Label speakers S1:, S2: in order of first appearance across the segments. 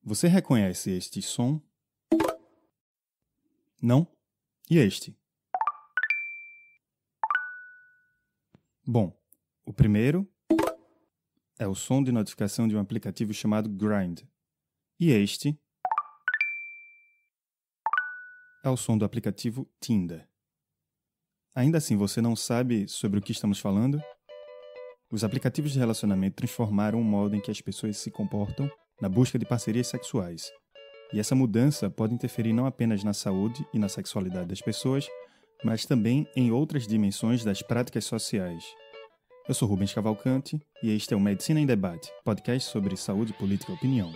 S1: Você reconhece este som? Não? E este? Bom, o primeiro é o som de notificação de um aplicativo chamado Grindr. E este é o som do aplicativo Tinder. Ainda assim, você não sabe sobre o que estamos falando? Os aplicativos de relacionamento transformaram o modo em que as pessoas se comportam na busca de parcerias sexuais. E essa mudança pode interferir não apenas na saúde e na sexualidade das pessoas, mas também em outras dimensões das práticas sociais. Eu sou Rubens Cavalcante e este é o Medicina em Debate, podcast sobre saúde, política e opinião.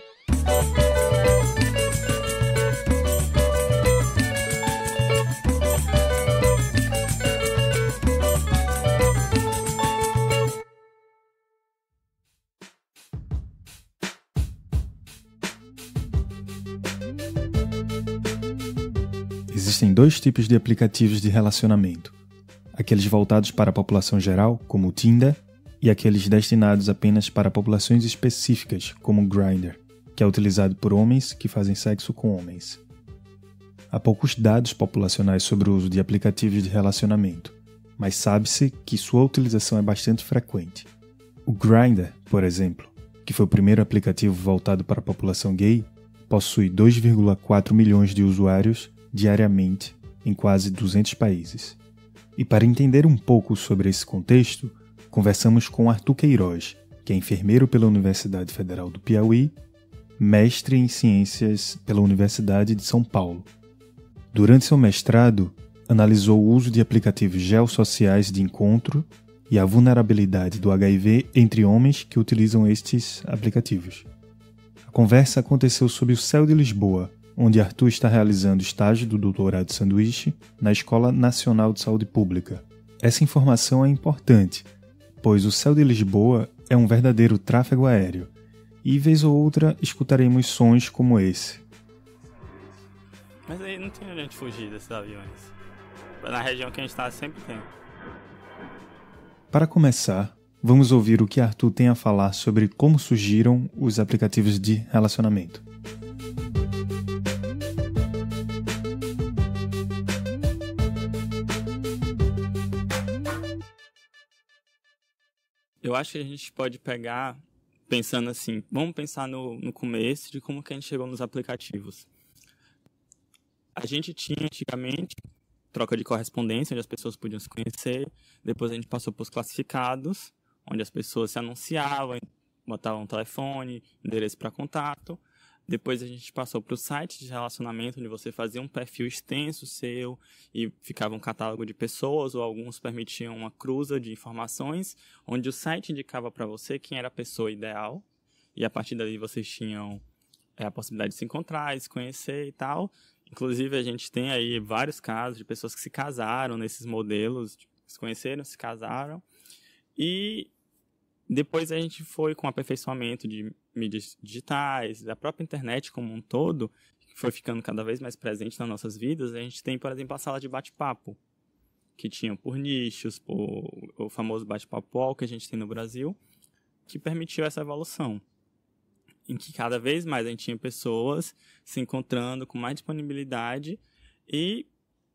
S1: Existem dois tipos de aplicativos de relacionamento. Aqueles voltados para a população geral, como o Tinder, e aqueles destinados apenas para populações específicas, como o Grindr, que é utilizado por homens que fazem sexo com homens. Há poucos dados populacionais sobre o uso de aplicativos de relacionamento, mas sabe-se que sua utilização é bastante frequente. O Grindr, por exemplo, que foi o primeiro aplicativo voltado para a população gay, possui 2,4 milhões de usuários diariamente em quase 200 países. E para entender um pouco sobre esse contexto, conversamos com Arthur Queiroz, que é enfermeiro pela Universidade Federal do Piauí, mestre em ciências pela Universidade de São Paulo. Durante seu mestrado, analisou o uso de aplicativos geossociais de encontro e a vulnerabilidade do HIV entre homens que utilizam estes aplicativos. A conversa aconteceu sob o céu de Lisboa, onde Arthur está realizando estágio do doutorado sanduíche na Escola Nacional de Saúde Pública. Essa informação é importante, pois o céu de Lisboa é um verdadeiro tráfego aéreo, e vez ou outra escutaremos sons como esse.
S2: Mas aí não tem onde a gente fugir desses aviões. Na região que a gente está sempre tem.
S1: Para começar, vamos ouvir o que Arthur tem a falar sobre como surgiram os aplicativos de relacionamento.
S2: Eu acho que a gente pode pegar, pensando assim, vamos pensar no começo de como que a gente chegou nos aplicativos. A gente tinha antigamente troca de correspondência, onde as pessoas podiam se conhecer. Depois a gente passou para os classificados, onde as pessoas se anunciavam, botavam um telefone, endereço para contato. Depois a gente passou para o site de relacionamento, onde você fazia um perfil extenso seu e ficava um catálogo de pessoas, ou alguns permitiam uma cruza de informações, onde o site indicava para você quem era a pessoa ideal, e a partir dali vocês tinham a possibilidade de se encontrar, de se conhecer e tal. Inclusive a gente tem aí vários casos de pessoas que se casaram nesses modelos, se conheceram, se casaram, e depois a gente foi com o aperfeiçoamento de mídias digitais, da própria internet como um todo, que foi ficando cada vez mais presente nas nossas vidas. A gente tem, por exemplo, a sala de bate-papo, que tinham por nichos, o famoso bate-papo UOL que a gente tem no Brasil, que permitiu essa evolução, em que cada vez mais a gente tinha pessoas se encontrando com mais disponibilidade, e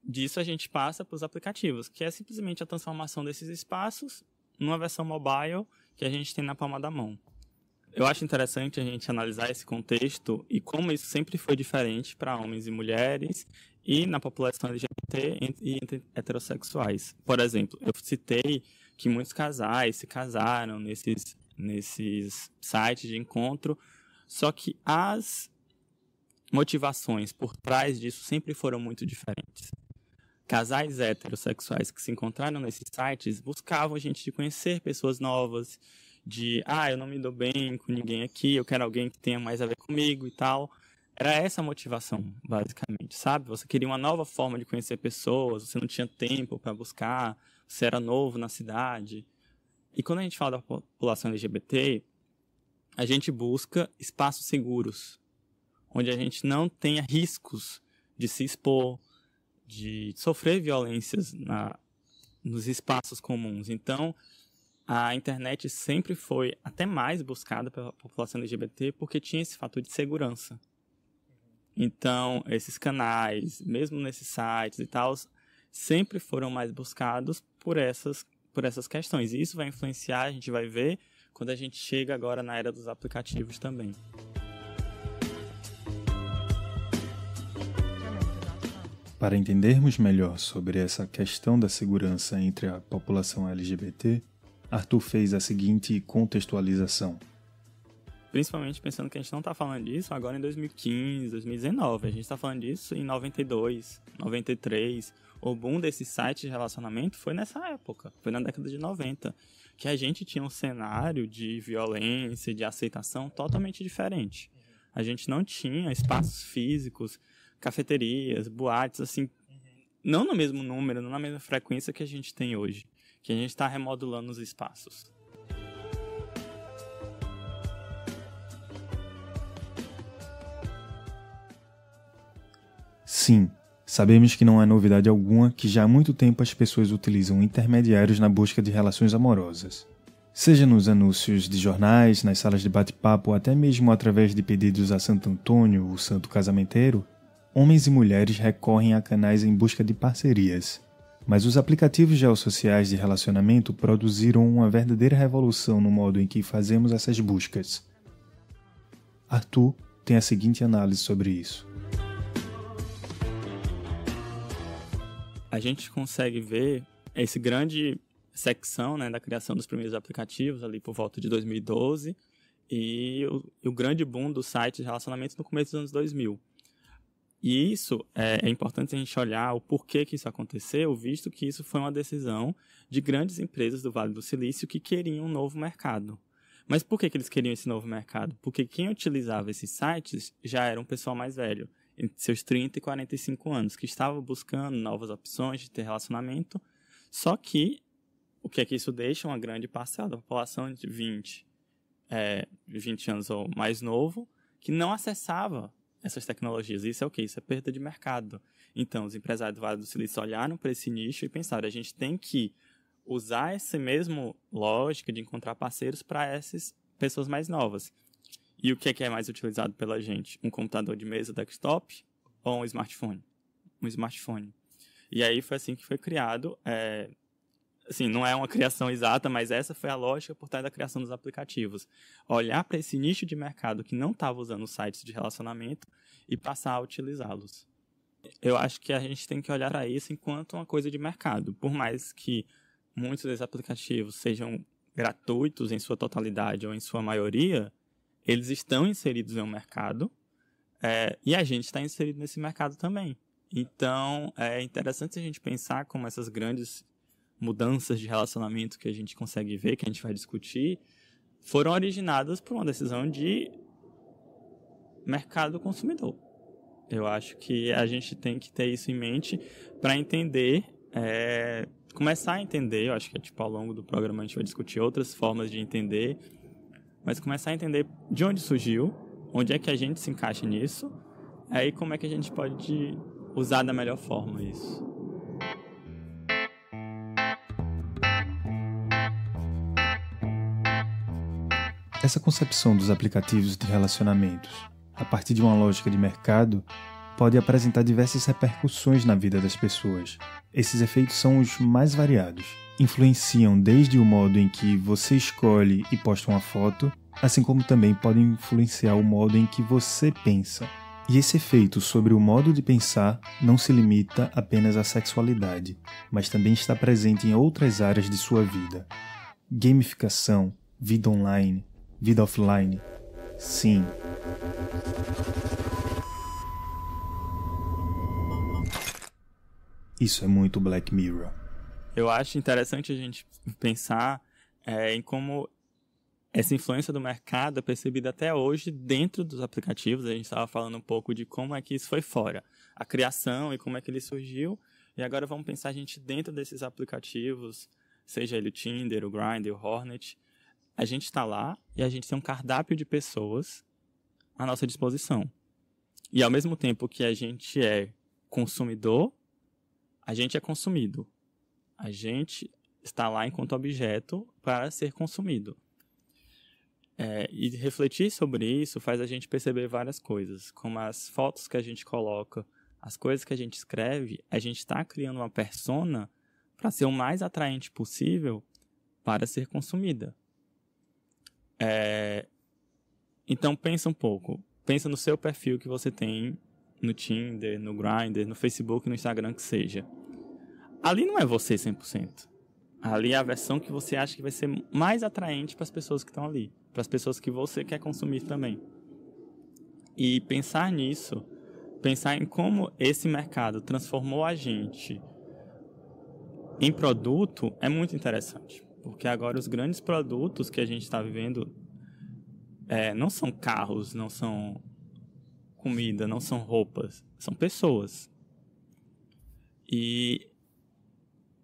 S2: disso a gente passa para os aplicativos, que é simplesmente a transformação desses espaços numa versão mobile que a gente tem na palma da mão. Eu acho interessante a gente analisar esse contexto e como isso sempre foi diferente para homens e mulheres e na população LGBT e entre heterossexuais. Por exemplo, eu citei que muitos casais se casaram nesses sites de encontro, só que as motivações por trás disso sempre foram muito diferentes. Casais heterossexuais que se encontraram nesses sites buscavam a gente de conhecer pessoas novas, eu não me dou bem com ninguém aqui, eu quero alguém que tenha mais a ver comigo e tal. Era essa a motivação, basicamente, sabe? Você queria uma nova forma de conhecer pessoas, você não tinha tempo para buscar, você era novo na cidade. E quando a gente fala da população LGBT, a gente busca espaços seguros, onde a gente não tenha riscos de se expor, de sofrer violências nos espaços comuns. Então, a internet sempre foi até mais buscada pela população LGBT porque tinha esse fator de segurança. Então, esses canais, mesmo nesses sites e tal, sempre foram mais buscados por essas questões. E isso vai influenciar, a gente vai ver, quando a gente chega agora na era dos aplicativos também.
S1: Para entendermos melhor sobre essa questão da segurança entre a população LGBT, Arthur fez a seguinte contextualização.
S2: Principalmente pensando que a gente não está falando disso agora em 2015, 2019. A gente está falando disso em 92, 93. O boom desses sites de relacionamento foi nessa época, foi na década de 90, que a gente tinha um cenário de violência, de aceitação totalmente diferente. A gente não tinha espaços físicos, cafeterias, boates, assim, não no mesmo número, não na mesma frequência que a gente tem hoje, que a gente está remodulando os espaços.
S1: Sim, sabemos que não há novidade alguma que já há muito tempo as pessoas utilizam intermediários na busca de relações amorosas. Seja nos anúncios de jornais, nas salas de bate-papo ou até mesmo através de pedidos a Santo Antônio, o santo casamenteiro, homens e mulheres recorrem a canais em busca de parcerias. Mas os aplicativos geossociais de relacionamento produziram uma verdadeira revolução no modo em que fazemos essas buscas. Arthur tem a seguinte análise sobre isso.
S2: A gente consegue ver esse grande secção, né, da criação dos primeiros aplicativos ali por volta de 2012 e o grande boom dos sites de relacionamento no começo dos anos 2000. E isso é importante a gente olhar o porquê que isso aconteceu, visto que isso foi uma decisão de grandes empresas do Vale do Silício que queriam um novo mercado. Mas por que eles queriam esse novo mercado? Porque quem utilizava esses sites já era um pessoal mais velho, entre seus 30 e 45 anos, que estava buscando novas opções de ter relacionamento, só que o que é que isso deixa? Uma grande parcela da população de 20 anos ou mais novo, que não acessava essas tecnologias. Isso é o quê? Isso é perda de mercado. Então, os empresários do Vale do Silício olharam para esse nicho e pensaram, a gente tem que usar essa mesma lógica de encontrar parceiros para essas pessoas mais novas. E o que é mais utilizado pela gente? Um computador de mesa desktop ou um smartphone? Um smartphone. E aí foi assim que foi criado. Assim, não é uma criação exata, mas essa foi a lógica por trás da criação dos aplicativos. Olhar para esse nicho de mercado que não estava usando sites de relacionamento e passar a utilizá-los. Eu acho que a gente tem que olhar para isso enquanto uma coisa de mercado. Por mais que muitos desses aplicativos sejam gratuitos em sua totalidade ou em sua maioria, eles estão inseridos em um mercado e a gente está inserido nesse mercado também. Então, é interessante a gente pensar como essas grandes mudanças de relacionamento que a gente consegue ver, que a gente vai discutir, foram originadas por uma decisão de mercado consumidor. Eu acho que a gente tem que ter isso em mente para entender, começar a entender, eu acho que ao longo do programa a gente vai discutir outras formas de entender, mas começar a entender de onde surgiu, onde é que a gente se encaixa nisso, aí como é que a gente pode usar da melhor forma isso.
S1: Essa concepção dos aplicativos de relacionamentos, a partir de uma lógica de mercado, pode apresentar diversas repercussões na vida das pessoas. Esses efeitos são os mais variados. Influenciam desde o modo em que você escolhe e posta uma foto, assim como também podem influenciar o modo em que você pensa. E esse efeito sobre o modo de pensar não se limita apenas à sexualidade, mas também está presente em outras áreas de sua vida. Gamificação, vida online, vida offline. Sim. Isso é muito Black Mirror.
S2: Eu acho interessante a gente pensar em como essa influência do mercado é percebida até hoje dentro dos aplicativos. A gente estava falando um pouco de como é que isso foi fora, a criação e como é que ele surgiu. E agora vamos pensar a gente dentro desses aplicativos, seja ele o Tinder, o Grindr, o Hornet. A gente está lá e a gente tem um cardápio de pessoas à nossa disposição. E ao mesmo tempo que a gente é consumidor, a gente é consumido. A gente está lá enquanto objeto para ser consumido. E refletir sobre isso faz a gente perceber várias coisas, como as fotos que a gente coloca, as coisas que a gente escreve, a gente está criando uma persona para ser o mais atraente possível para ser consumida. Então pensa um pouco, pensa no seu perfil que você tem no Tinder, no Grindr, no Facebook, no Instagram, que seja. Ali não é você 100%. Ali é a versão que você acha que vai ser mais atraente para as pessoas que estão ali, para as pessoas que você quer consumir também. E pensar nisso, pensar em como esse mercado transformou a gente em produto é muito interessante. Porque agora os grandes produtos que a gente está vivendo não são carros, não são comida, não são roupas, são pessoas. E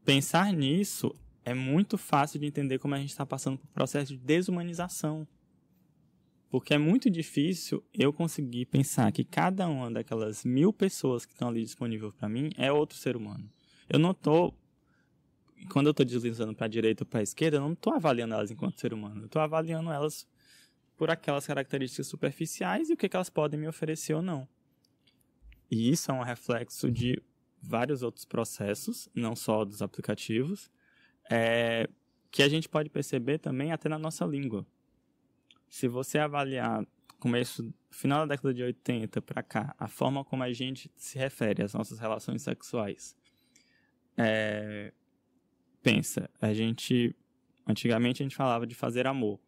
S2: pensar nisso é muito fácil de entender como a gente está passando por um processo de desumanização. Porque é muito difícil eu conseguir pensar que cada uma daquelas 1000 pessoas que estão ali disponível para mim é outro ser humano. Eu não estou... Quando eu estou deslizando para a direita ou para a esquerda, eu não estou avaliando elas enquanto ser humano. Eu estou avaliando elas por aquelas características superficiais e o que elas podem me oferecer ou não. E isso é um reflexo de vários outros processos, não só dos aplicativos, que a gente pode perceber também até na nossa língua. Se você avaliar final da década de 80 para cá, a forma como a gente se refere às nossas relações sexuais, pensa, antigamente a gente falava de fazer amor,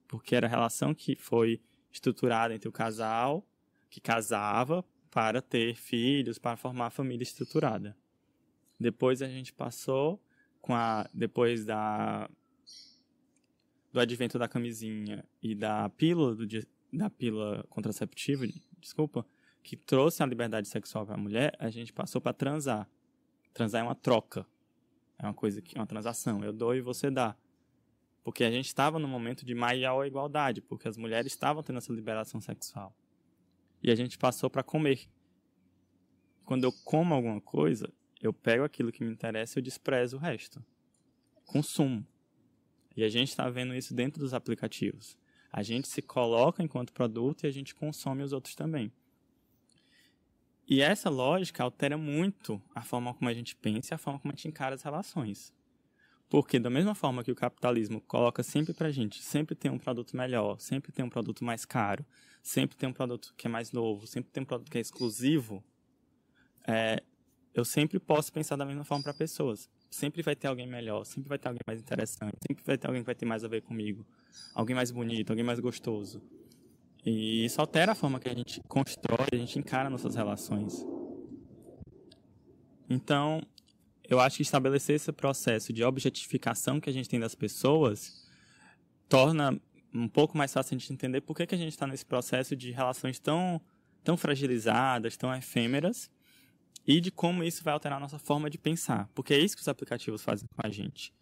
S2: porque era a relação que foi estruturada entre o casal que casava para ter filhos, para formar a família estruturada. Depois a gente passou depois do advento da camisinha e da pílula contraceptiva, que trouxe a liberdade sexual para a mulher, a gente passou para transar. Transar é uma troca. É uma transação. Eu dou e você dá. Porque a gente estava no momento de maior igualdade, porque as mulheres estavam tendo essa liberação sexual. E a gente passou para comer. Quando eu como alguma coisa, eu pego aquilo que me interessa e eu desprezo o resto. Consumo. E a gente está vendo isso dentro dos aplicativos. A gente se coloca enquanto produto e a gente consome os outros também. E essa lógica altera muito a forma como a gente pensa e a forma como a gente encara as relações. Porque da mesma forma que o capitalismo coloca sempre pra gente, sempre tem um produto melhor, sempre tem um produto mais caro, sempre tem um produto que é mais novo, sempre tem um produto que é exclusivo, eu sempre posso pensar da mesma forma para pessoas. Sempre vai ter alguém melhor, sempre vai ter alguém mais interessante, sempre vai ter alguém que vai ter mais a ver comigo, alguém mais bonito, alguém mais gostoso. E isso altera a forma que a gente constrói, a gente encara nossas relações. Então, eu acho que estabelecer esse processo de objetificação que a gente tem das pessoas torna um pouco mais fácil a gente entender por que a gente está nesse processo de relações tão fragilizadas, tão efêmeras, e de como isso vai alterar a nossa forma de pensar. Porque é isso que os aplicativos fazem com a gente.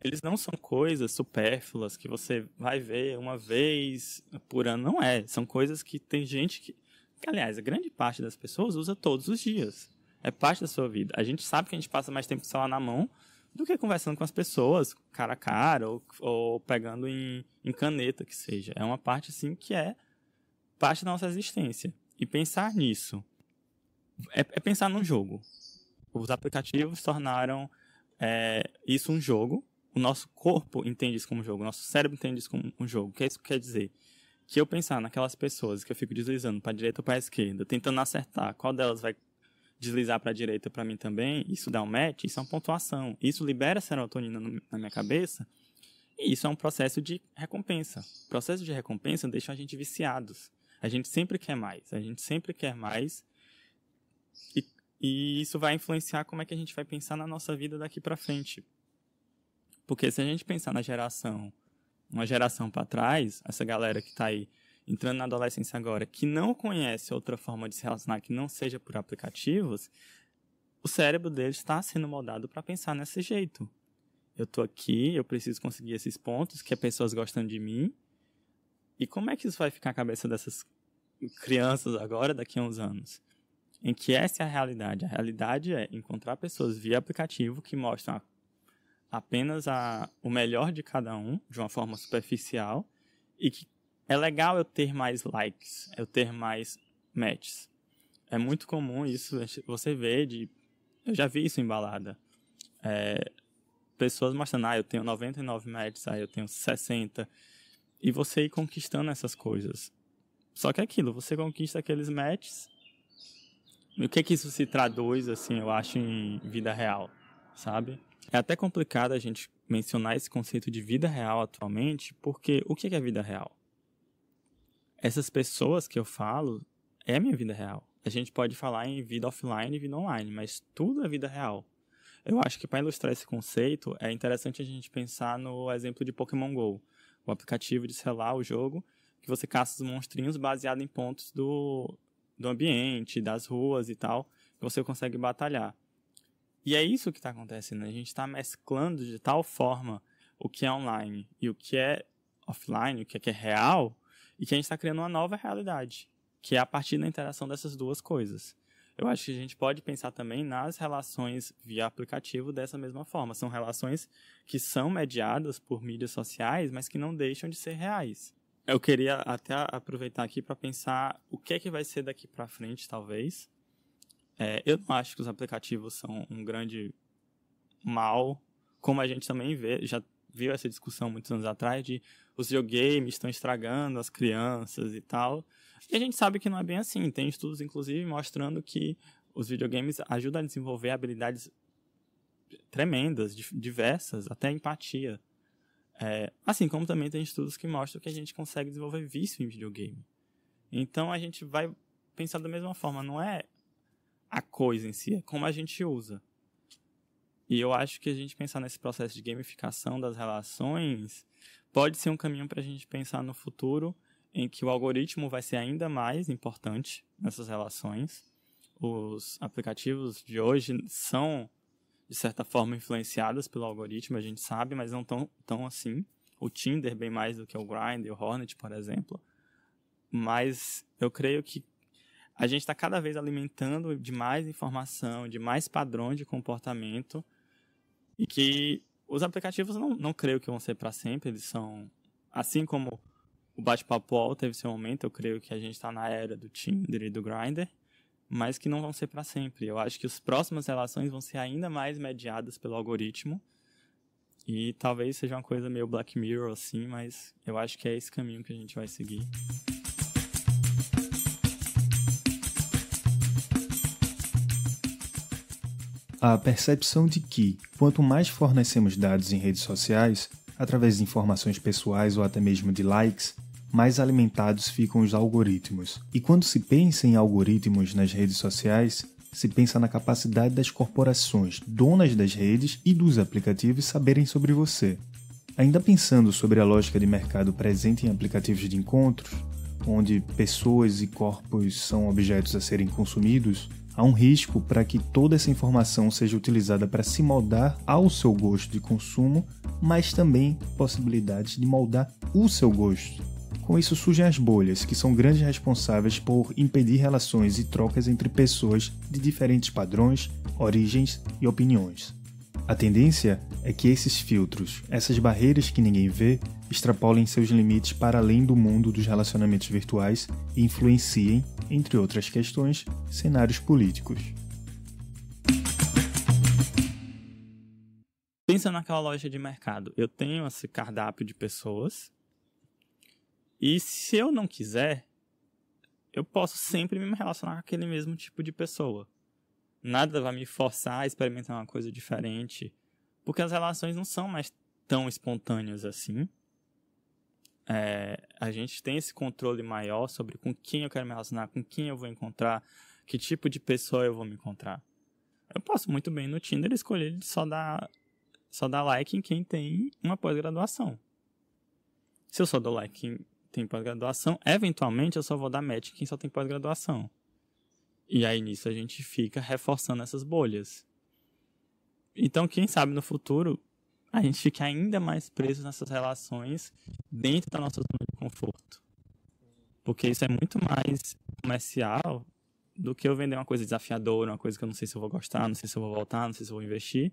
S2: Eles não são coisas supérfluas que você vai ver uma vez por ano. Não é. São coisas que tem gente que aliás, a grande parte das pessoas usa todos os dias. É parte da sua vida. A gente sabe que a gente passa mais tempo com o celular na mão do que conversando com as pessoas, cara a cara, ou pegando em caneta, que seja. É uma parte, assim, que é parte da nossa existência. E pensar nisso é pensar num jogo. Os aplicativos tornaram isso um jogo. O nosso corpo entende isso como jogo. O nosso cérebro entende isso como um jogo. O que isso quer dizer? Que eu pensar naquelas pessoas que eu fico deslizando para a direita ou para a esquerda, tentando acertar qual delas vai deslizar para a direita para mim também, isso dá um match, isso é uma pontuação. Isso libera serotonina na minha cabeça e isso é um processo de recompensa. O processo de recompensa deixa a gente viciados. A gente sempre quer mais. A gente sempre quer mais. E isso vai influenciar como é que a gente vai pensar na nossa vida daqui para frente. Porque se a gente pensar uma geração para trás, essa galera que está aí entrando na adolescência agora, que não conhece outra forma de se relacionar que não seja por aplicativos, o cérebro deles está sendo moldado para pensar desse jeito. Eu estou aqui, eu preciso conseguir esses pontos, que as pessoas gostam de mim. E como é que isso vai ficar na cabeça dessas crianças agora, daqui a uns anos? Em que essa é a realidade. A realidade é encontrar pessoas via aplicativo que mostram apenas o melhor de cada um, de uma forma superficial, e que é legal eu ter mais likes, eu ter mais matches. É muito comum isso, você vê, eu já vi isso em balada. Pessoas mostrando, eu tenho 99 matches, eu tenho 60, e você ir conquistando essas coisas. Só que é aquilo, você conquista aqueles matches, e o que isso se traduz, assim, eu acho, em vida real, sabe? É até complicado a gente mencionar esse conceito de vida real atualmente, porque o que é vida real? Essas pessoas que eu falo é a minha vida real. A gente pode falar em vida offline e vida online, mas tudo é vida real. Eu acho que para ilustrar esse conceito, é interessante a gente pensar no exemplo de Pokémon GO, o aplicativo de celular, o jogo, que você caça os monstrinhos baseado em pontos do ambiente, das ruas e tal, que você consegue batalhar. E é isso que está acontecendo, a gente está mesclando de tal forma o que é online e o que é offline, o que é real, e que a gente está criando uma nova realidade, que é a partir da interação dessas duas coisas. Eu acho que a gente pode pensar também nas relações via aplicativo dessa mesma forma. São relações que são mediadas por mídias sociais, mas que não deixam de ser reais. Eu queria até aproveitar aqui para pensar o que é que vai ser daqui para frente, talvez. Eu não acho que os aplicativos são um grande mal, como a gente também vê, já viu essa discussão muitos anos atrás de os videogames estão estragando as crianças e tal. E a gente sabe que não é bem assim. Tem estudos, inclusive, mostrando que os videogames ajudam a desenvolver habilidades tremendas, diversas, até empatia. Assim como também tem estudos que mostram que a gente consegue desenvolver vício em videogame. Então a gente vai pensar da mesma forma, não é a coisa em si, é como a gente usa. E eu acho que a gente pensar nesse processo de gamificação das relações pode ser um caminho para a gente pensar no futuro em que o algoritmo vai ser ainda mais importante nessas relações. Os aplicativos de hoje são, de certa forma, influenciados pelo algoritmo, a gente sabe, mas não tão assim. O Tinder bem mais do que o Grindr, o Hornet, por exemplo. Mas eu creio que a gente está cada vez alimentando de mais informação, de mais padrões de comportamento, e que os aplicativos não creio que vão ser para sempre. Eles são, assim como o bate-papo UOL teve seu momento, eu creio que a gente está na era do Tinder e do Grindr, mas que não vão ser para sempre. Eu acho que as próximas relações vão ser ainda mais mediadas pelo algoritmo, e talvez seja uma coisa meio Black Mirror assim, mas eu acho que é esse caminho que a gente vai seguir.
S1: A percepção de que, quanto mais fornecemos dados em redes sociais, através de informações pessoais ou até mesmo de likes, mais alimentados ficam os algoritmos. E quando se pensa em algoritmos nas redes sociais, se pensa na capacidade das corporações donas das redes e dos aplicativos saberem sobre você. Ainda pensando sobre a lógica de mercado presente em aplicativos de encontros, onde pessoas e corpos são objetos a serem consumidos, há um risco para que toda essa informação seja utilizada para se moldar ao seu gosto de consumo, mas também possibilidades de moldar o seu gosto. Com isso surgem as bolhas, que são grandes responsáveis por impedir relações e trocas entre pessoas de diferentes padrões, origens e opiniões. A tendência é que esses filtros, essas barreiras que ninguém vê, extrapolem seus limites para além do mundo dos relacionamentos virtuais e influenciem, entre outras questões, cenários políticos.
S2: Pensa naquela loja de mercado. Eu tenho esse cardápio de pessoas e se eu não quiser, eu posso sempre me relacionar com aquele mesmo tipo de pessoa. Nada vai me forçar a experimentar uma coisa diferente, porque as relações não são mais tão espontâneas assim. A gente tem esse controle maior sobre com quem eu quero me relacionar, com quem eu vou encontrar, que tipo de pessoa eu vou me encontrar. Eu posso muito bem no Tinder escolher só dar like em quem tem uma pós-graduação. Se eu só dou like em quem tem pós-graduação, eventualmente eu só vou dar match em quem só tem pós-graduação. E aí nisso a gente fica reforçando essas bolhas. Então, quem sabe no futuro a gente fique ainda mais preso nessas relações dentro da nossa zona de conforto. Porque isso é muito mais comercial do que eu vender uma coisa desafiadora, uma coisa que eu não sei se eu vou gostar, não sei se eu vou voltar, não sei se eu vou investir.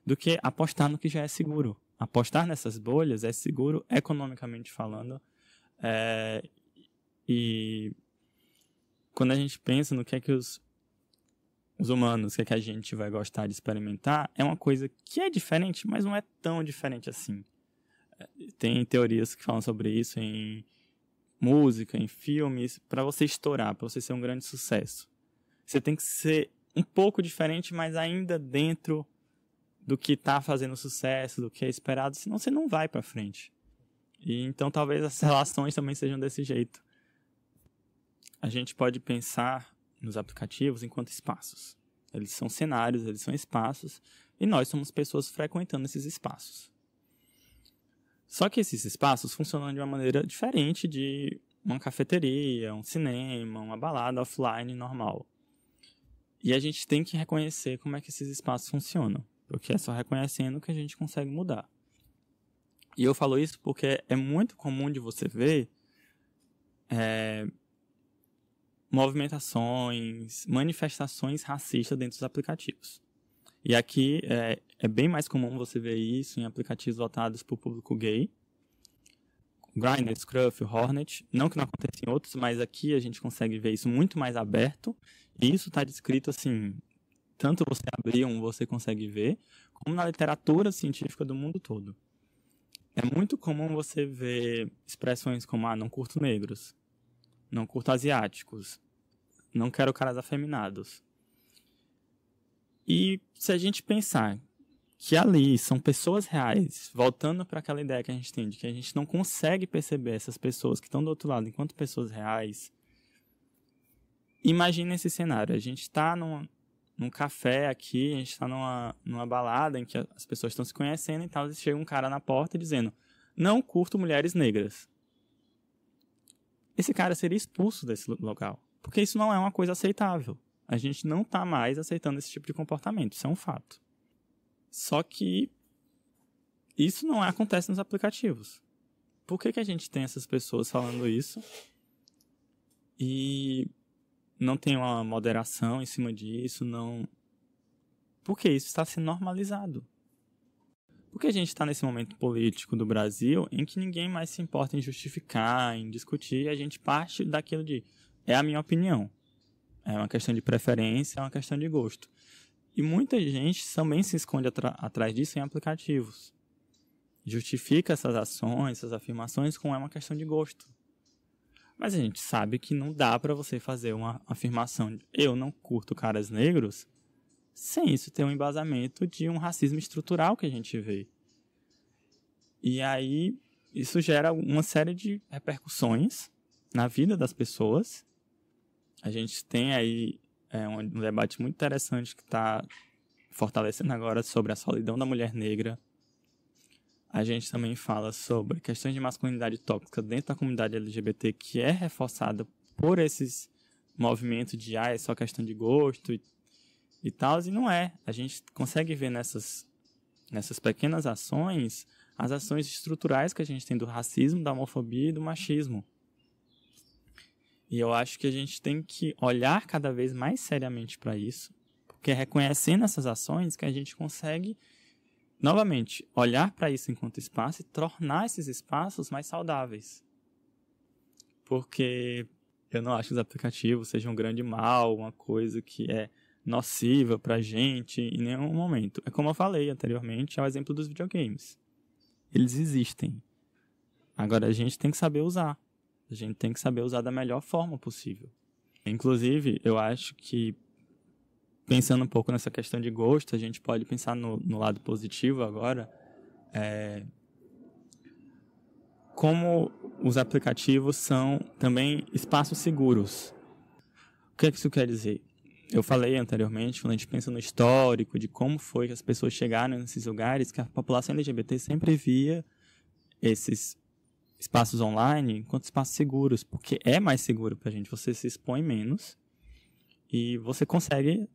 S2: do que apostar no que já é seguro. Apostar nessas bolhas é seguro economicamente falando. E quando a gente pensa no que é que os humanos, o que é que a gente vai gostar de experimentar, é uma coisa que é diferente, mas não é tão diferente assim. Tem teorias que falam sobre isso em música, em filmes. Para você estourar, para você ser um grande sucesso, você tem que ser um pouco diferente, mas ainda dentro do que está fazendo sucesso, do que é esperado, senão você não vai para frente. E então talvez as relações também sejam desse jeito. A gente pode pensar nos aplicativos enquanto espaços. Eles são cenários, eles são espaços, e nós somos pessoas frequentando esses espaços. Só que esses espaços funcionam de uma maneira diferente de uma cafeteria, um cinema, uma balada offline normal. E a gente tem que reconhecer como é que esses espaços funcionam, porque é só reconhecendo que a gente consegue mudar. E eu falo isso porque é muito comum de você ver movimentações, manifestações racistas dentro dos aplicativos. E aqui é bem mais comum você ver isso em aplicativos voltados para o público gay. Grindr, Scruff, Hornet. Não que não aconteça em outros, mas aqui a gente consegue ver isso muito mais aberto. E isso está descrito assim, tanto você abrir você consegue ver, como na literatura científica do mundo todo. É muito comum você ver expressões como, não curto negros, não curto asiáticos, não quero caras afeminados. E se a gente pensar que ali são pessoas reais, voltando para aquela ideia que a gente tem, de que a gente não consegue perceber essas pessoas que estão do outro lado enquanto pessoas reais, imagina esse cenário. A gente está num café aqui, a gente está numa balada em que as pessoas estão se conhecendo e tal, e chega um cara na porta dizendo, não curto mulheres negras. Esse cara seria expulso desse local, porque isso não é uma coisa aceitável. A gente não está mais aceitando esse tipo de comportamento, isso é um fato. Só que isso não acontece nos aplicativos. Por que a gente tem essas pessoas falando isso e não tem uma moderação em cima disso? Não. Porque isso está sendo normalizado. Porque a gente está nesse momento político do Brasil em que ninguém mais se importa em justificar, em discutir, e a gente parte daquilo de é a minha opinião. É uma questão de preferência, é uma questão de gosto. E muita gente também se esconde atrás disso em aplicativos. Justifica essas ações, essas afirmações como é uma questão de gosto. Mas a gente sabe que não dá para você fazer uma afirmação de eu não curto caras negros sem isso ter um embasamento de um racismo estrutural que a gente vê. E aí isso gera uma série de repercussões na vida das pessoas. A gente tem aí um debate muito interessante que está fortalecendo agora sobre a solidão da mulher negra. A gente também fala sobre questões de masculinidade tóxica dentro da comunidade LGBT, que é reforçada por esses movimentos de é só questão de gosto e tal, e não é. A gente consegue ver nessas pequenas ações as ações estruturais que a gente tem do racismo, da homofobia e do machismo. E eu acho que a gente tem que olhar cada vez mais seriamente para isso, porque é reconhecendo essas ações que a gente consegue, novamente, olhar para isso enquanto espaço e tornar esses espaços mais saudáveis. Porque eu não acho que os aplicativos sejam um grande mal, uma coisa que é nociva para a gente em nenhum momento. É como eu falei anteriormente, é o exemplo dos videogames. Eles existem. Agora a gente tem que saber usar. A gente tem que saber usar da melhor forma possível. Inclusive, eu acho que, pensando um pouco nessa questão de gosto, a gente pode pensar no lado positivo agora, como os aplicativos são também espaços seguros. O que isso quer dizer? Eu falei anteriormente, quando a gente pensa no histórico de como foi que as pessoas chegaram nesses lugares, que a população LGBT sempre via esses espaços online enquanto espaços seguros, porque é mais seguro pra gente, você se expõe menos e você consegue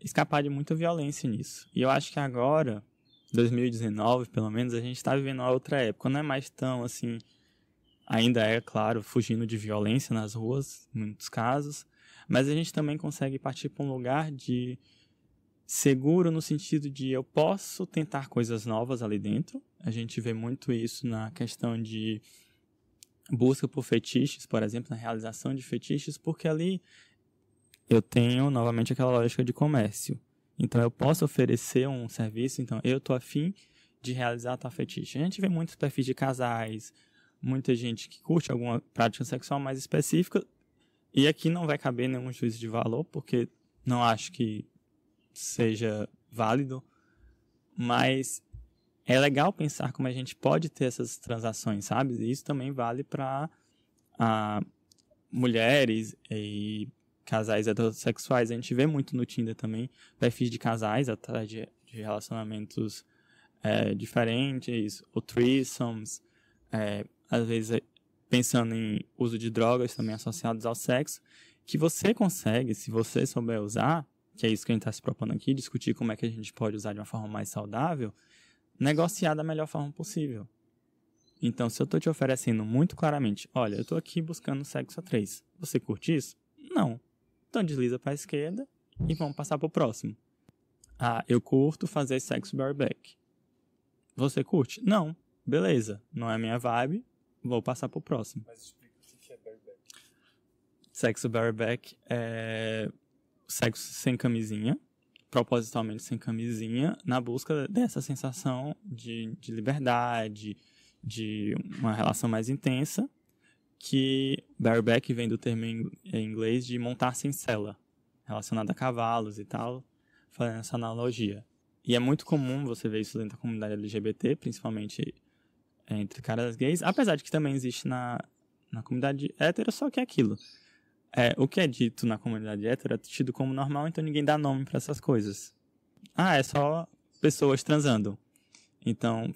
S2: escapar de muita violência nisso. E eu acho que agora, 2019 pelo menos, a gente está vivendo uma outra época, não é mais tão assim, ainda é, claro, fugindo de violência nas ruas, em muitos casos, mas a gente também consegue partir para um lugar de Seguro no sentido de eu posso tentar coisas novas ali dentro. A gente vê muito isso na questão de busca por fetiches, por exemplo, na realização de fetiches, porque ali eu tenho novamente aquela lógica de comércio. Então eu posso oferecer um serviço, então eu estou afim de realizar tal fetiche. A gente vê muitos perfis de casais, muita gente que curte alguma prática sexual mais específica, e aqui não vai caber nenhum juízo de valor, porque não acho que seja válido, mas é legal pensar como a gente pode ter essas transações, sabe? E isso também vale para mulheres e casais heterossexuais. A gente vê muito no Tinder também perfis de casais atrás de relacionamentos diferentes, ou threesomes, às vezes pensando em uso de drogas também associados ao sexo, que você consegue, se você souber usar, que é isso que a gente está se propondo aqui, discutir como é que a gente pode usar de uma forma mais saudável, negociar da melhor forma possível. Então, se eu estou te oferecendo muito claramente, olha, eu estou aqui buscando sexo a 3, você curte isso? Não. Então desliza para a esquerda e vamos passar para o próximo. Ah, eu curto fazer sexo bareback. Você curte? Não. Beleza, não é a minha vibe, vou passar para o próximo.
S1: Mas explica o que é bareback.
S2: Sexo bareback é sexo sem camisinha, propositalmente sem camisinha, na busca dessa sensação de liberdade, de uma relação mais intensa, que bareback vem do termo em inglês de montar-se em sela, relacionado a cavalos e tal, fazendo essa analogia. E é muito comum você ver isso dentro da comunidade LGBT, principalmente entre caras gays, apesar de que também existe na comunidade hétero, só que é aquilo. O que é dito na comunidade hétero é tido como normal, então ninguém dá nome para essas coisas. É só pessoas transando. Então,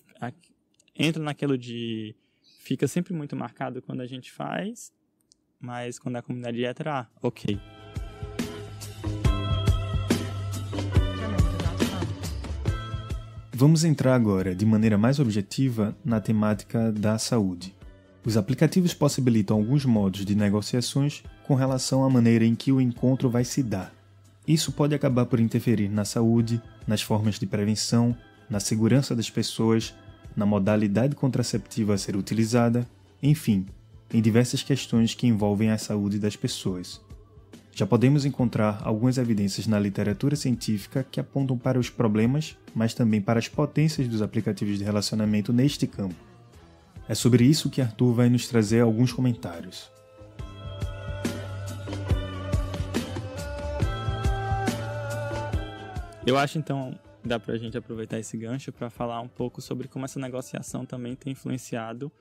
S2: entra naquilo de... Fica sempre muito marcado quando a gente faz, mas quando é a comunidade hétero, ok.
S1: Vamos entrar agora, de maneira mais objetiva, na temática da saúde. Os aplicativos possibilitam alguns modos de negociações com relação à maneira em que o encontro vai se dar. Isso pode acabar por interferir na saúde, nas formas de prevenção, na segurança das pessoas, na modalidade contraceptiva a ser utilizada, enfim, em diversas questões que envolvem a saúde das pessoas. Já podemos encontrar algumas evidências na literatura científica que apontam para os problemas, mas também para as potências dos aplicativos de relacionamento neste campo. É sobre isso que Arthur vai nos trazer alguns comentários.
S2: Eu acho, então, dá pra gente aproveitar esse gancho para falar um pouco sobre como essa negociação também tem influenciado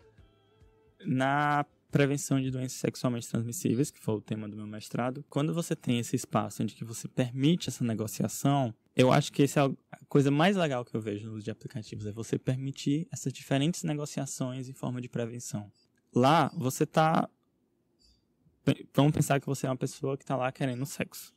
S2: na prevenção de doenças sexualmente transmissíveis, que foi o tema do meu mestrado. Quando você tem esse espaço onde que você permite essa negociação, eu acho que essa é a coisa mais legal que eu vejo no uso de aplicativos, é você permitir essas diferentes negociações em forma de prevenção. Lá, você tá... Vamos pensar que você é uma pessoa que está lá querendo sexo.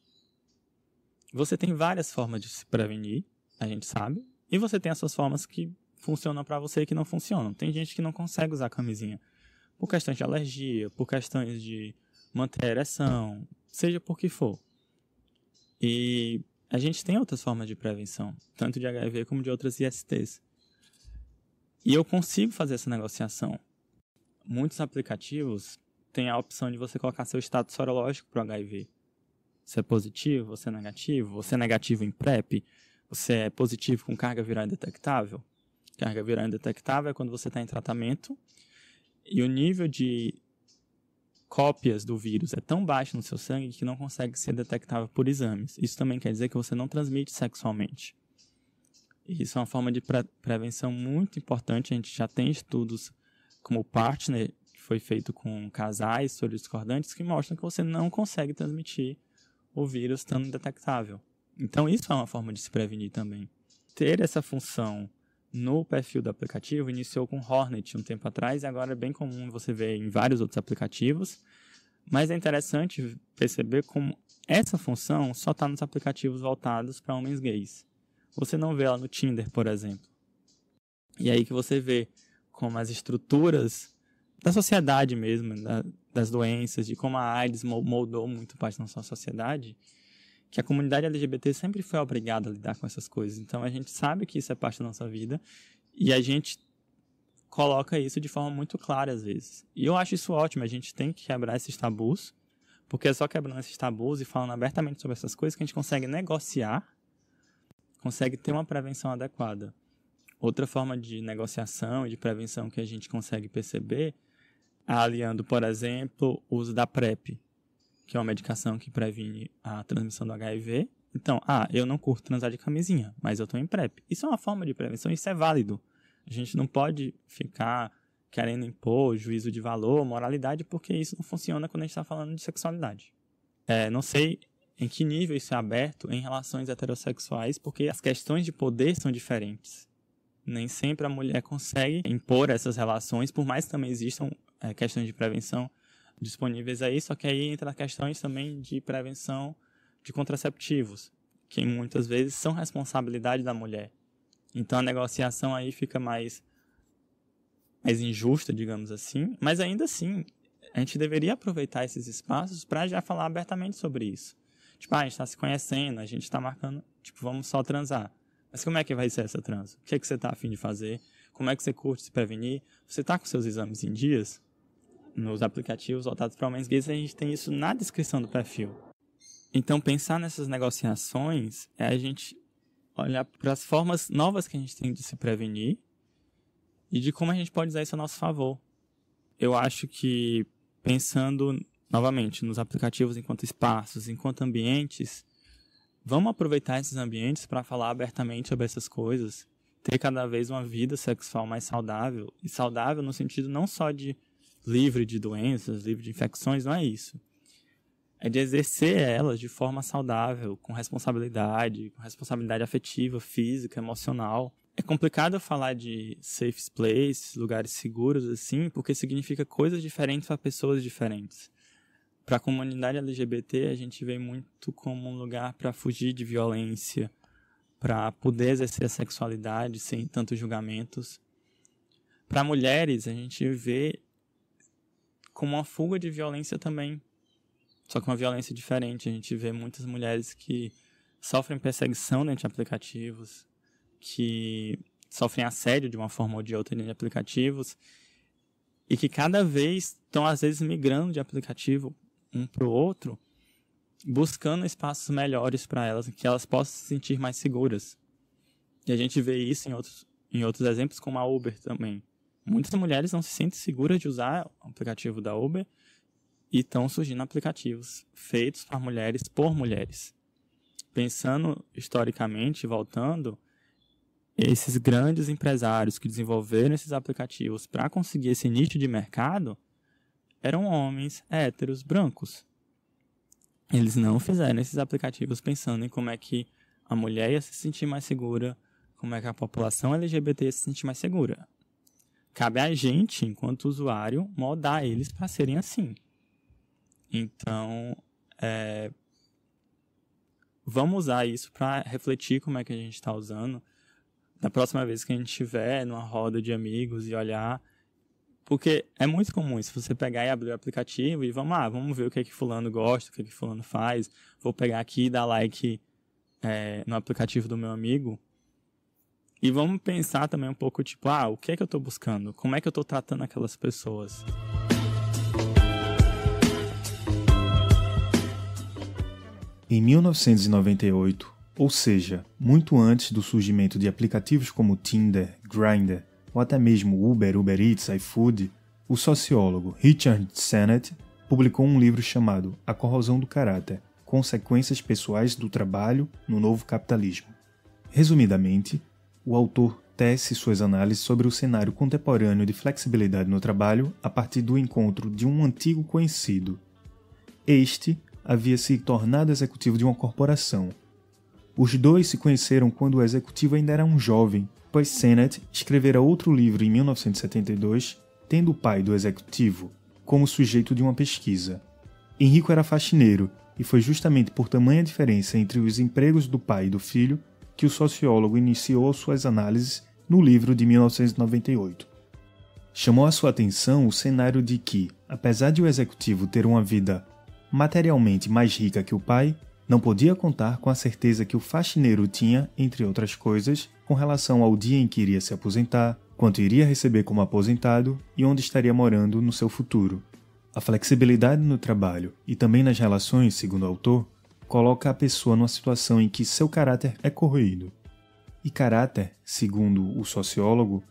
S2: Você tem várias formas de se prevenir, a gente sabe, e você tem as suas formas que funcionam para você e que não funcionam. Tem gente que não consegue usar camisinha por questões de alergia, por questões de manter a ereção, seja por que for. E a gente tem outras formas de prevenção, tanto de HIV como de outras ISTs. E eu consigo fazer essa negociação. Muitos aplicativos têm a opção de você colocar seu status sorológico para o HIV. Você é positivo, você é negativo em PrEP, você é positivo com carga viral indetectável. Carga viral indetectável é quando você está em tratamento e o nível de cópias do vírus é tão baixo no seu sangue que não consegue ser detectável por exames. Isso também quer dizer que você não transmite sexualmente. E isso é uma forma de prevenção muito importante. A gente já tem estudos como o Partner, que foi feito com casais discordantes, que mostram que você não consegue transmitir o vírus estando indetectável. Então isso é uma forma de se prevenir também. Ter essa função no perfil do aplicativo iniciou com Hornet um tempo atrás e agora é bem comum você ver em vários outros aplicativos, mas é interessante perceber como essa função só está nos aplicativos voltados para homens gays. Você não vê ela no Tinder, por exemplo. E aí que você vê como as estruturas da sociedade mesmo, das doenças, de como a AIDS moldou muito parte da nossa sociedade, que a comunidade LGBT sempre foi obrigada a lidar com essas coisas. Então, a gente sabe que isso é parte da nossa vida e a gente coloca isso de forma muito clara, às vezes. E eu acho isso ótimo. A gente tem que quebrar esses tabus, porque é só quebrando esses tabus e falando abertamente sobre essas coisas que a gente consegue negociar, consegue ter uma prevenção adequada. Outra forma de negociação e de prevenção que a gente consegue perceber é aliando, por exemplo, o uso da PrEP, que é uma medicação que previne a transmissão do HIV. Então, eu não curto transar de camisinha, mas eu estou em PrEP. Isso é uma forma de prevenção, isso é válido. A gente não pode ficar querendo impor juízo de valor, moralidade, porque isso não funciona quando a gente está falando de sexualidade. Não sei em que nível isso é aberto em relações heterossexuais, porque as questões de poder são diferentes. Nem sempre a mulher consegue impor essas relações, por mais que também existam questões de prevenção disponíveis aí, só que aí entra questões também de prevenção de contraceptivos, que muitas vezes são responsabilidade da mulher. Então a negociação aí fica mais injusta, digamos assim, mas ainda assim a gente deveria aproveitar esses espaços para já falar abertamente sobre isso. Tipo, a gente está se conhecendo, a gente está marcando, vamos só transar. Mas como é que vai ser essa transa? O que é que você está a fim de fazer? Como é que você curte se prevenir? Você está com seus exames em dias? Nos aplicativos voltados para homens gays, a gente tem isso na descrição do perfil. Então, pensar nessas negociações é a gente olhar para as formas novas que a gente tem de se prevenir e de como a gente pode usar isso a nosso favor. Eu acho que, pensando novamente nos aplicativos enquanto espaços, enquanto ambientes, vamos aproveitar esses ambientes para falar abertamente sobre essas coisas, ter cada vez uma vida sexual mais saudável, e saudável no sentido não só de livre de doenças, livre de infecções, não é isso. É de exercer elas de forma saudável, com responsabilidade afetiva, física, emocional. É complicado falar de safe places, lugares seguros, assim, porque significa coisas diferentes para pessoas diferentes. Para a comunidade LGBT, a gente vê muito como um lugar para fugir de violência, para poder exercer a sexualidade sem tantos julgamentos. Para mulheres, a gente vê como uma fuga de violência também, só que uma violência diferente. A gente vê muitas mulheres que sofrem perseguição dentro de aplicativos, que sofrem assédio de uma forma ou de outra dentro de aplicativos, e que cada vez estão, às vezes, migrando de aplicativo um para o outro, buscando espaços melhores para elas, que elas possam se sentir mais seguras. E a gente vê isso em outros exemplos, como a Uber também. Muitas mulheres não se sentem seguras de usar o aplicativo da Uber e estão surgindo aplicativos feitos para mulheres, por mulheres. Pensando historicamente, voltando, esses grandes empresários que desenvolveram esses aplicativos para conseguir esse nicho de mercado eram homens héteros brancos. Eles não fizeram esses aplicativos pensando em como é que a mulher ia se sentir mais segura, como é que a população LGBT ia se sentir mais segura. Cabe a gente, enquanto usuário, moldar eles para serem assim. Então, vamos usar isso para refletir como é que a gente está usando. Da próxima vez que a gente estiver numa roda de amigos e olhar, porque é muito comum isso, você pegar e abrir o aplicativo e vamos ver o que é que fulano gosta, o que é que fulano faz. Vou pegar aqui e dar like no aplicativo do meu amigo. E vamos pensar também um pouco, o que é que eu estou buscando? Como é que eu estou tratando aquelas pessoas?
S1: Em 1998, ou seja, muito antes do surgimento de aplicativos como Tinder, Grindr, ou até mesmo Uber, Uber Eats, iFood, o sociólogo Richard Sennett publicou um livro chamado A Corrosão do Caráter, Consequências Pessoais do Trabalho no Novo Capitalismo. Resumidamente, o autor tece suas análises sobre o cenário contemporâneo de flexibilidade no trabalho a partir do encontro de um antigo conhecido. Este havia se tornado executivo de uma corporação. Os dois se conheceram quando o executivo ainda era um jovem, pois Sennett escrevera outro livro em 1972, tendo o pai do executivo como sujeito de uma pesquisa. Henrico era faxineiro, e foi justamente por tamanha diferença entre os empregos do pai e do filho que o sociólogo iniciou suas análises no livro de 1998. Chamou a sua atenção o cenário de que, apesar de o executivo ter uma vida materialmente mais rica que o pai, Não podia contar com a certeza que o faxineiro tinha, entre outras coisas, com relação ao dia em que iria se aposentar, quanto iria receber como aposentado e onde estaria morando no seu futuro. A flexibilidade no trabalho e também nas relações, segundo o autor, coloca a pessoa numa situação em que seu caráter é corroído. E caráter, segundo o sociólogo,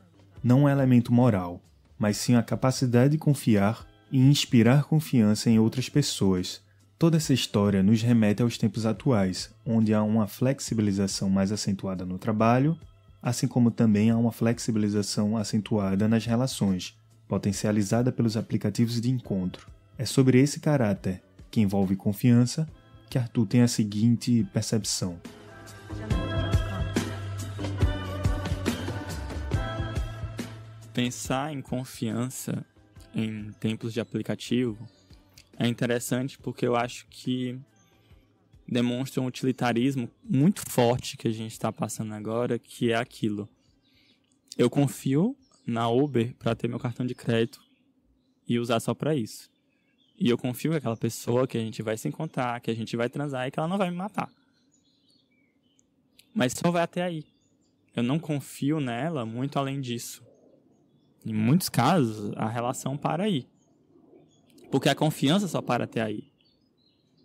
S1: não é elemento moral, mas sim a capacidade de confiar e inspirar confiança em outras pessoas. Toda essa história nos remete aos tempos atuais, onde há uma flexibilização mais acentuada no trabalho, assim como também há uma flexibilização acentuada nas relações, potencializada pelos aplicativos de encontro. É sobre esse caráter, que envolve confiança, que Arthur tem a seguinte percepção.
S2: Pensar em confiança em tempos de aplicativo é interessante porque eu acho que demonstra um utilitarismo muito forte que a gente está passando agora, que é aquilo. Eu confio na Uber para ter meu cartão de crédito e usar só para isso. E eu confio que aquela pessoa que a gente vai se encontrar, que a gente vai transar e que ela não vai me matar. Mas só vai até aí. Eu não confio nela muito além disso. Em muitos casos, a relação para aí. Porque a confiança só para até aí.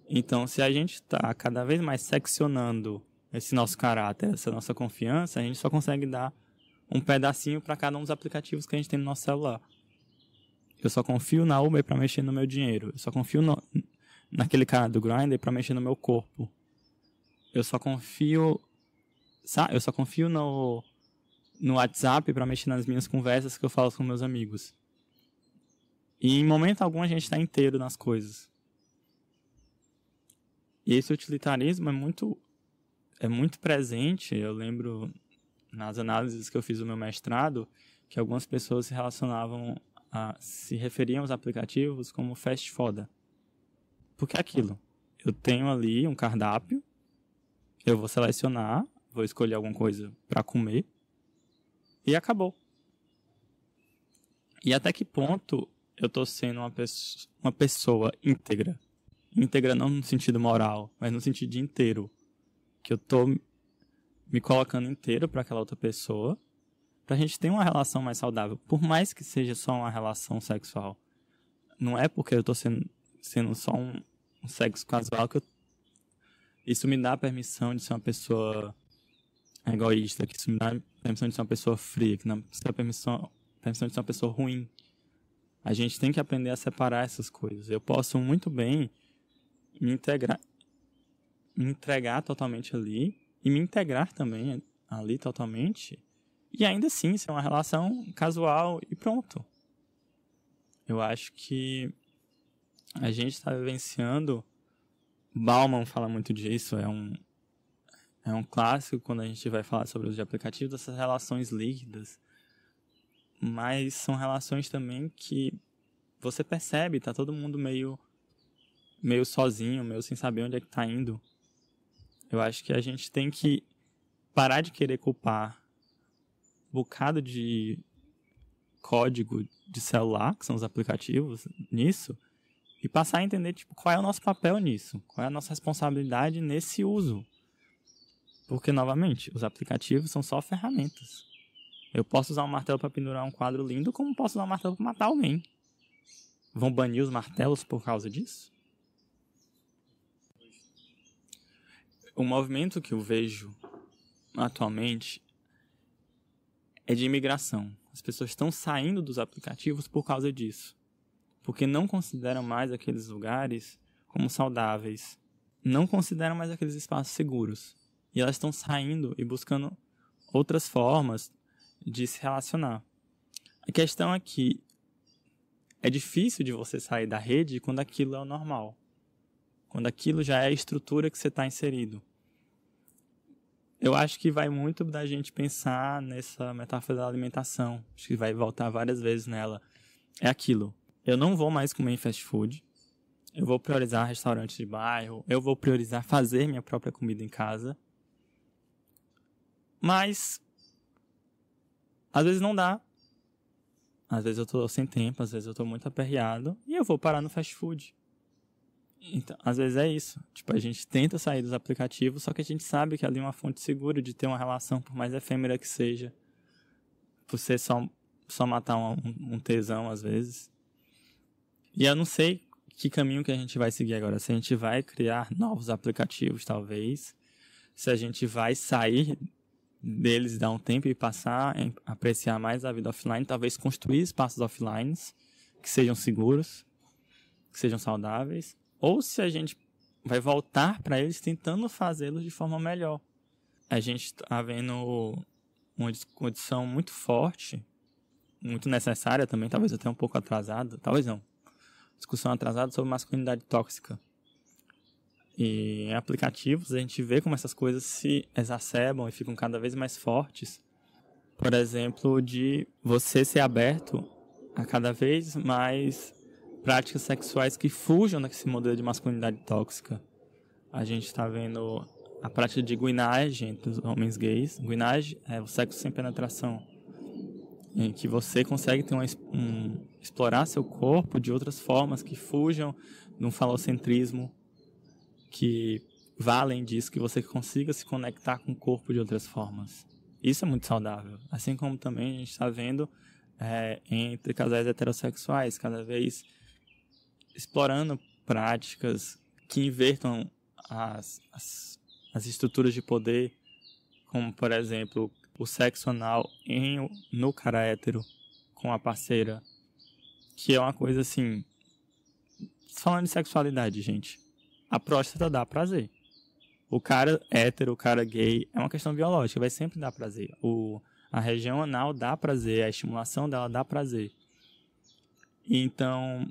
S2: Então, se a gente está cada vez mais seccionando esse nosso caráter, essa nossa confiança, a gente só consegue dar um pedacinho para cada um dos aplicativos que a gente tem no nosso celular. Eu só confio na Uber para mexer no meu dinheiro. Eu só confio naquele cara do Grindr para mexer no meu corpo. Eu só confio no WhatsApp para mexer nas minhas conversas que eu falo com meus amigos. E em momento algum a gente está inteiro nas coisas. E esse utilitarismo é muito presente. Eu lembro nas análises que eu fiz do meu mestrado que algumas pessoas se referiam aos aplicativos como fast foda. Porque é aquilo. Eu tenho ali um cardápio, eu vou selecionar, vou escolher alguma coisa para comer e acabou. E até que ponto eu estou sendo uma pessoa íntegra? Íntegra não no sentido moral, mas no sentido de inteiro. Que eu estou me colocando inteiro para aquela outra pessoa, para a gente ter uma relação mais saudável. Por mais que seja só uma relação sexual. Não é porque eu estou sendo só um sexo casual que isso me dá a permissão de ser uma pessoa egoísta, que isso me dá a permissão de ser uma pessoa fria, que não me dá a permissão de ser uma pessoa ruim. A gente tem que aprender a separar essas coisas. Eu posso muito bem me entregar totalmente ali e me integrar também ali totalmente e ainda assim ser uma relação casual e pronto. Eu acho que a gente está vivenciando, Bauman fala muito disso, é um clássico quando a gente vai falar sobre os aplicativos, dessas relações líquidas, mas são relações também que você percebe, tá todo mundo meio sozinho, meio sem saber onde é que tá indo. Eu acho que a gente tem que parar de querer culpar um bocado de código de celular, que são os aplicativos, nisso, e passar a entender qual é o nosso papel nisso, qual é a nossa responsabilidade nesse uso. Porque, novamente, os aplicativos são só ferramentas. Eu posso usar um martelo para pendurar um quadro lindo, como posso usar um martelo para matar alguém. Vão banir os martelos por causa disso? O movimento que eu vejo atualmente é de imigração. As pessoas estão saindo dos aplicativos por causa disso. Porque não consideram mais aqueles lugares como saudáveis. Não consideram mais aqueles espaços seguros. E elas estão saindo e buscando outras formas de se relacionar. A questão é que é difícil de você sair da rede quando aquilo é o normal. Quando aquilo já é a estrutura que você está inserido. Eu acho que vai muito da gente pensar nessa metáfora da alimentação. Acho que vai voltar várias vezes nela. É aquilo. Eu não vou mais comer em fast food. Eu vou priorizar restaurantes de bairro. Eu vou priorizar fazer minha própria comida em casa. Mas às vezes não dá. Às vezes eu tô sem tempo, às vezes eu tô muito aperreado. E eu vou parar no fast food. Então, às vezes é isso. Tipo, a gente tenta sair dos aplicativos, só que a gente sabe que ali é uma fonte segura de ter uma relação, por mais efêmera que seja. Por ser só matar um tesão, às vezes. E eu não sei que caminho que a gente vai seguir agora. Se a gente vai criar novos aplicativos, talvez. Se a gente vai sair deles, dar um tempo e passar a apreciar mais a vida offline. Talvez construir espaços offline que sejam seguros, que sejam saudáveis. Ou se a gente vai voltar para eles tentando fazê-los de forma melhor. A gente está vendo uma discussão muito forte, muito necessária também, talvez até um pouco atrasada, talvez não. Discussão atrasada sobre masculinidade tóxica. E em aplicativos a gente vê como essas coisas se exacerbam e ficam cada vez mais fortes. Por exemplo, de você ser aberto a cada vez mais práticas sexuais que fujam desse modelo de masculinidade tóxica. A gente está vendo a prática de guinagem entre os homens gays. Guinagem é o sexo sem penetração, em que você consegue ter explorar seu corpo de outras formas que fujam de um falocentrismo, que vá além disso, que você consiga se conectar com o corpo de outras formas. Isso é muito saudável. Assim como também a gente está vendo entre casais heterossexuais, cada vez explorando práticas que invertam as estruturas de poder, como, por exemplo, o sexo anal no cara hétero com a parceira, que é uma coisa assim... Falando de sexualidade, gente, a próstata dá prazer. O cara hétero, o cara gay, é uma questão biológica, vai sempre dar prazer. A região anal dá prazer, a estimulação dela dá prazer. Então,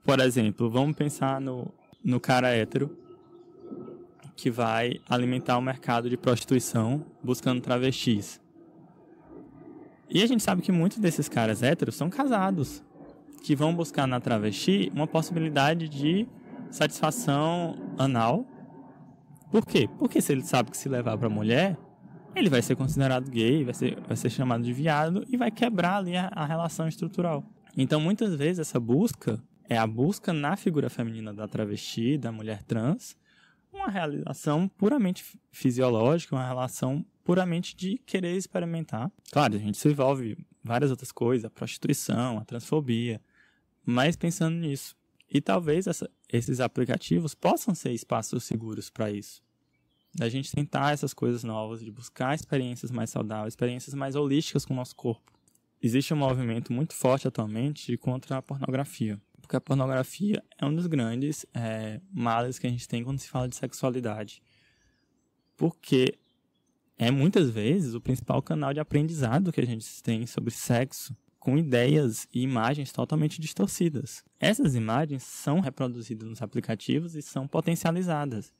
S2: por exemplo, vamos pensar no cara hétero que vai alimentar o mercado de prostituição buscando travestis. E a gente sabe que muitos desses caras héteros são casados, que vão buscar na travesti uma possibilidade de satisfação anal. Por quê? Porque se ele sabe que se levar para mulher, ele vai ser considerado gay, vai ser chamado de viado e vai quebrar ali a relação estrutural. Então, muitas vezes, essa busca é a busca na figura feminina da travesti, da mulher trans, uma realização puramente fisiológica, uma relação puramente de querer experimentar. Claro, a gente se envolve várias outras coisas, a prostituição, a transfobia, mas pensando nisso. E talvez esses aplicativos possam ser espaços seguros para isso. Da gente tentar essas coisas novas, de buscar experiências mais saudáveis, experiências mais holísticas com o nosso corpo. Existe um movimento muito forte atualmente contra a pornografia. Porque a pornografia é um dos grandes males que a gente tem quando se fala de sexualidade. Porque é muitas vezes o principal canal de aprendizado que a gente tem sobre sexo, com ideias e imagens totalmente distorcidas. Essas imagens são reproduzidas nos aplicativos e são potencializadas.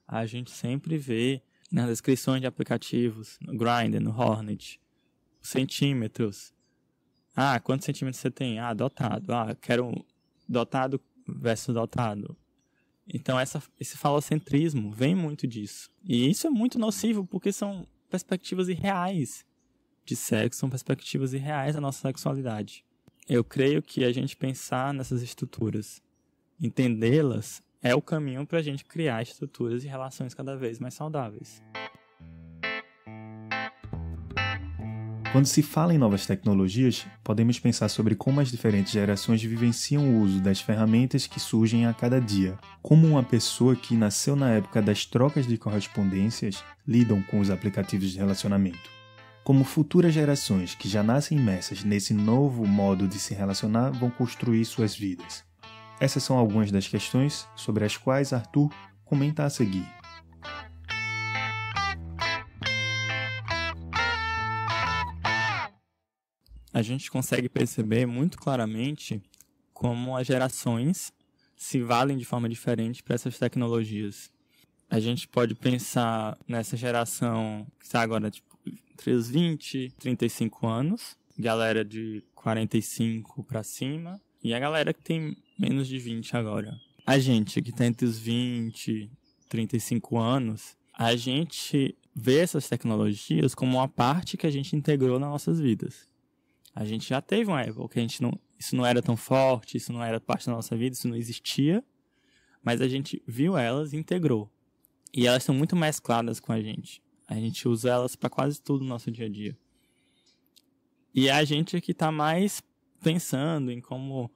S2: A gente sempre vê nas descrições de aplicativos, no Grindr, no Hornet, centímetros. Ah, quantos centímetros você tem? Ah, dotado. Ah, quero dotado versus dotado. Então, esse falocentrismo vem muito disso. E isso é muito nocivo porque são perspectivas irreais de sexo, são perspectivas irreais da nossa sexualidade. Eu creio que a gente pensar nessas estruturas, entendê-las, é o caminho para a gente criar estruturas e relações cada vez mais saudáveis.
S1: Quando se fala em novas tecnologias, podemos pensar sobre como as diferentes gerações vivenciam o uso das ferramentas que surgem a cada dia. Como uma pessoa que nasceu na época das trocas de correspondências lidam com os aplicativos de relacionamento. Como futuras gerações que já nascem imersas nesse novo modo de se relacionar vão construir suas vidas. Essas são algumas das questões sobre as quais Arthur comenta a seguir.
S2: A gente consegue perceber muito claramente como as gerações se valem de forma diferente para essas tecnologias. A gente pode pensar nessa geração que está agora entre os 20 e 35 anos, galera de 45 para cima, e a galera que tem menos de 20 agora. A gente que está entre os 20 e 35 anos, a gente vê essas tecnologias como uma parte que a gente integrou nas nossas vidas. A gente já teve uma época que isso não era tão forte, isso não era parte da nossa vida, isso não existia, mas a gente viu elas e integrou. E elas são muito mescladas com a gente. A gente usa elas para quase tudo no nosso dia a dia. E é a gente que está mais pensando em como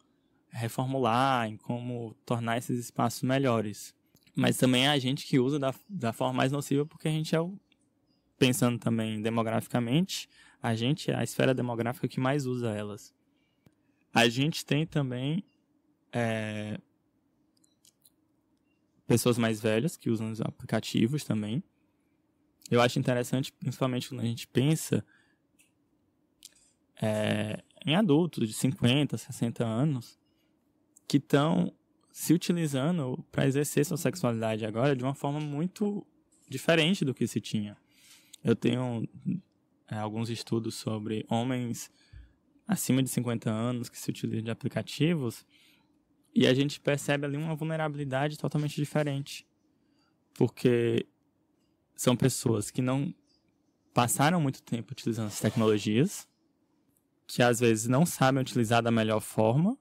S2: reformular, em como tornar esses espaços melhores. Mas também é a gente que usa da forma mais nociva, porque a gente pensando também demograficamente, a gente é a esfera demográfica que mais usa elas. A gente tem também pessoas mais velhas que usam os aplicativos também. Eu acho interessante, principalmente quando a gente pensa em adultos de 50, 60 anos que estão se utilizando para exercer sua sexualidade agora de uma forma muito diferente do que se tinha. Eu tenho alguns estudos sobre homens acima de 50 anos que se utilizam de aplicativos e a gente percebe ali uma vulnerabilidade totalmente diferente. Porque são pessoas que não passaram muito tempo utilizando as tecnologias, que às vezes não sabem utilizar da melhor forma,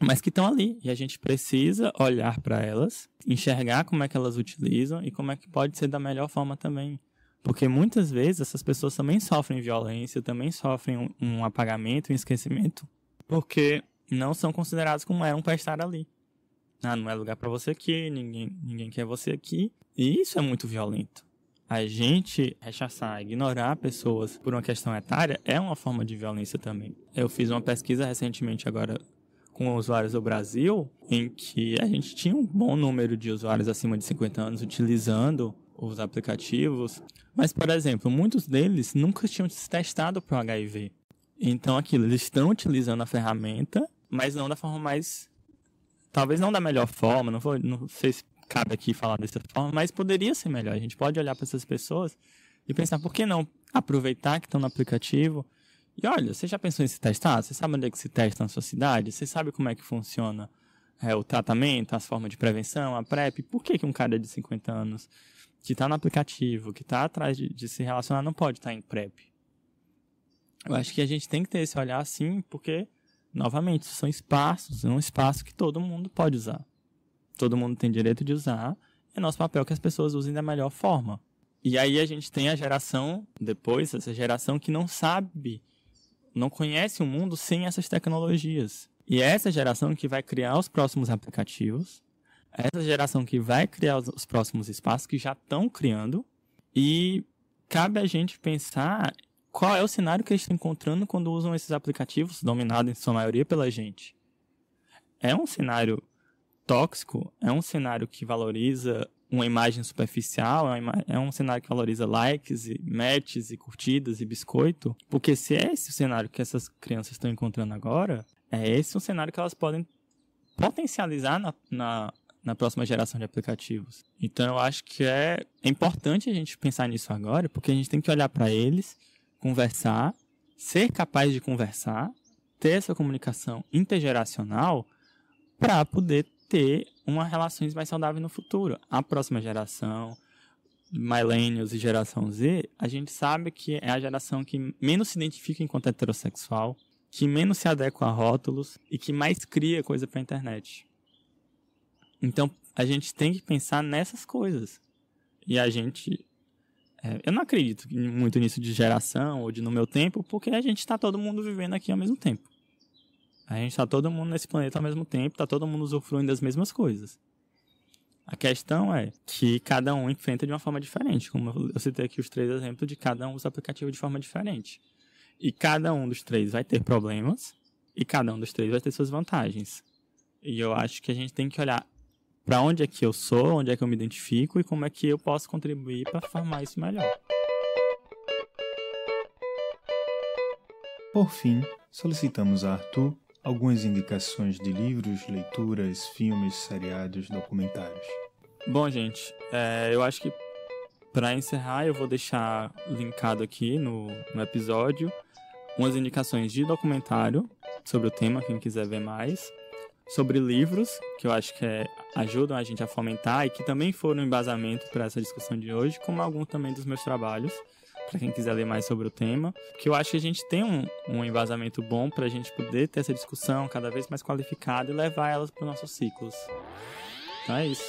S2: mas que estão ali. E a gente precisa olhar para elas, enxergar como é que elas utilizam e como é que pode ser da melhor forma também. Porque muitas vezes essas pessoas também sofrem violência, também sofrem um apagamento, um esquecimento, porque não são considerados como eram para estar ali. Não é lugar para você aqui, ninguém quer você aqui. E isso é muito violento. A gente rechaçar, ignorar pessoas por uma questão etária é uma forma de violência também. Eu fiz uma pesquisa recentemente agora com usuários do Brasil, em que a gente tinha um bom número de usuários acima de 50 anos utilizando os aplicativos, mas, por exemplo, muitos deles nunca tinham se testado para o HIV. Então, eles estão utilizando a ferramenta, mas não da forma mais... Talvez não da melhor forma, não sei se cabe aqui falar dessa forma, mas poderia ser melhor. A gente pode olhar para essas pessoas e pensar, por que não aproveitar que estão no aplicativo? E olha, você já pensou em se testar? Você sabe onde é que se testa na sua cidade? Você sabe como é que funciona o tratamento, as formas de prevenção, a PrEP? Por que um cara de 50 anos que está no aplicativo, que está atrás de se relacionar, não pode estar em PrEP? Eu acho que a gente tem que ter esse olhar assim, porque, novamente, são espaços, é um espaço que todo mundo pode usar. Todo mundo tem direito de usar, é nosso papel que as pessoas usem da melhor forma. E aí a gente tem a geração, depois, essa geração que não sabe, não conhece o mundo sem essas tecnologias. E é essa geração que vai criar os próximos aplicativos, é essa geração que vai criar os próximos espaços, que já estão criando, e cabe a gente pensar qual é o cenário que eles estão encontrando quando usam esses aplicativos, dominados em sua maioria pela gente. É um cenário tóxico, é um cenário que valoriza uma imagem superficial, é um cenário que valoriza likes, e matches, e curtidas, e biscoito, porque se é esse o cenário que essas crianças estão encontrando agora, é esse o cenário que elas podem potencializar na próxima geração de aplicativos. Então eu acho que é importante a gente pensar nisso agora, porque a gente tem que olhar para eles, conversar, ser capaz de conversar, ter essa comunicação intergeracional para poder ter uma relações mais saudável no futuro. A próxima geração, millennials e geração Z, a gente sabe que é a geração que menos se identifica enquanto heterossexual, que menos se adequa a rótulos e que mais cria coisa para a internet. Então, a gente tem que pensar nessas coisas. E a gente... eu não acredito muito nisso de geração ou de no meu tempo, porque a gente está todo mundo vivendo aqui ao mesmo tempo. A gente está todo mundo nesse planeta ao mesmo tempo, está todo mundo usufruindo das mesmas coisas. A questão é que cada um enfrenta de uma forma diferente. Como eu citei aqui os 3 exemplos de cada um usa o aplicativo de forma diferente. E cada um dos 3 vai ter problemas e cada um dos 3 vai ter suas vantagens. E eu acho que a gente tem que olhar para onde é que eu sou, onde é que eu me identifico e como é que eu posso contribuir para formar isso melhor.
S1: Por fim, solicitamos a Arthur algumas indicações de livros, leituras, filmes, seriados, documentários.
S2: Bom, gente, eu acho que para encerrar eu vou deixar linkado aqui no episódio umas indicações de documentário sobre o tema, quem quiser ver mais, sobre livros, que eu acho que ajudam a gente a fomentar e que também foram um embasamento para essa discussão de hoje, como alguns também dos meus trabalhos, para quem quiser ler mais sobre o tema, que eu acho que a gente tem um embasamento bom para a gente poder ter essa discussão cada vez mais qualificada e levar elas para os nossos ciclos. Então é isso.